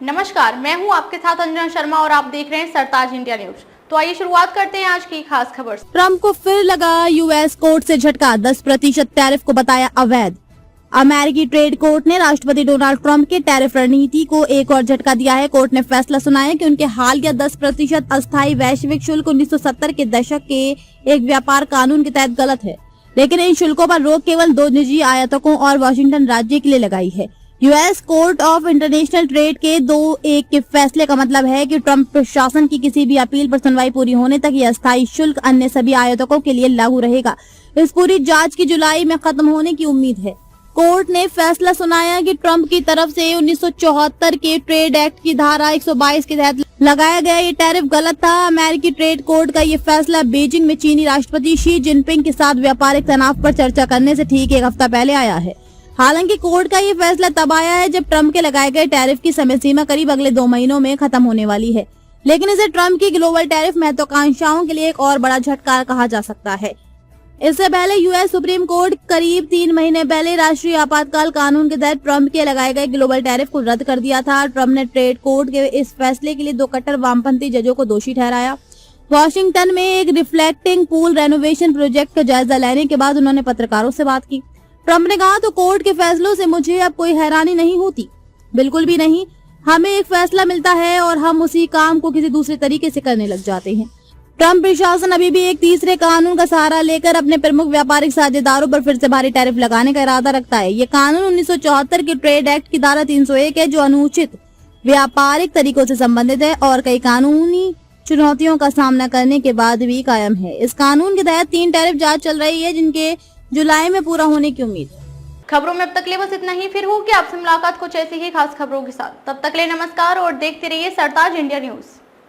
नमस्कार, मैं हूं आपके साथ अंजना शर्मा और आप देख रहे हैं सरताज इंडिया न्यूज। तो आइए शुरुआत करते हैं आज की खास खबर से। ट्रंप को फिर लगा यूएस कोर्ट से झटका, 10% टैरिफ को बताया अवैध। अमेरिकी ट्रेड कोर्ट ने राष्ट्रपति डोनाल्ड ट्रंप के टैरिफ रणनीति को एक और झटका दिया है। कोर्ट ने फैसला सुनाया कि उनके हालिया 10% अस्थायी वैश्विक शुल्क 1970 के दशक के एक व्यापार कानून के तहत गलत है, लेकिन इन शुल्कों पर रोक केवल 2 निजी आयातकों और वाशिंगटन राज्य के लिए लगाई है। US court of international trade के 2-1 के फैसले का मतलब है कि ट्रंप प्रशासन की किसी भी अपील पर सुनवाई पूरी होने तक यह अस्थायी शुल्क अन्य सभी आयातकों के लिए लागू रहेगा। इस पूरी जांच की जुलाई में खत्म होने की उम्मीद है। कोर्ट ने फैसला सुनाया कि ट्रंप की तरफ से 1974 के ट्रेड एक्ट की धारा 122 के तहत लगाया गया ये टैरिफ गलत था। अमेरिकी ट्रेड कोर्ट का ये फैसला बीजिंग में चीनी राष्ट्रपति शी जिनपिंग के साथ व्यापारिक तनाव पर चर्चा करने से ठीक एक हफ्ता पहले आया है। हालांकि कोर्ट का ये फैसला तब आया है जब ट्रंप के लगाए गए टैरिफ की समय सीमा करीब अगले 2 महीनों में खत्म होने वाली है, लेकिन इसे ट्रंप की ग्लोबल टैरिफ महत्वाकांक्षाओं के लिए एक और बड़ा झटका कहा जा सकता है। इससे पहले यूएस सुप्रीम कोर्ट करीब 3 महीने पहले राष्ट्रीय आपातकाल कानून के तहत ट्रंप के लगाए गए ग्लोबल टैरिफ को रद्द कर दिया था। ट्रंप ने ट्रेड कोर्ट के इस फैसले के लिए 2 कट्टर वामपंथी जजों को दोषी ठहराया। वॉशिंगटन में एक रिफ्लेक्टिंग पूल रेनोवेशन प्रोजेक्ट का जायजा लेने के बाद उन्होंने पत्रकारों से बात की। ट्रंप ने कहा, तो कोर्ट के फैसलों से मुझे अब कोई हैरानी नहीं होती, बिल्कुल भी नहीं। हमें एक फैसला मिलता है और हम उसी काम को किसी दूसरे तरीके से करने लग जाते हैं। ट्रंप प्रशासन अभी भी एक तीसरे कानून का सहारा लेकर अपने प्रमुख व्यापारिक साझेदारों पर फिर से भारी टैरिफ लगाने का इरादा रखता है। ये कानून 1974 के ट्रेड एक्ट की धारा 301 है, जो अनुचित व्यापारिक तरीकों से संबंधित है और कई कानूनी चुनौतियों का सामना करने के बाद भी कायम है। इस कानून के तहत 3 टैरिफ जांच चल रही है, जिनके जुलाई में पूरा होने की उम्मीद है। खबरों में अब तक ले बस इतना ही। फिर होगी आपसे मुलाकात कुछ ऐसी ही खास खबरों के साथ। तब तक ले नमस्कार और देखते रहिए सरताज इंडिया न्यूज।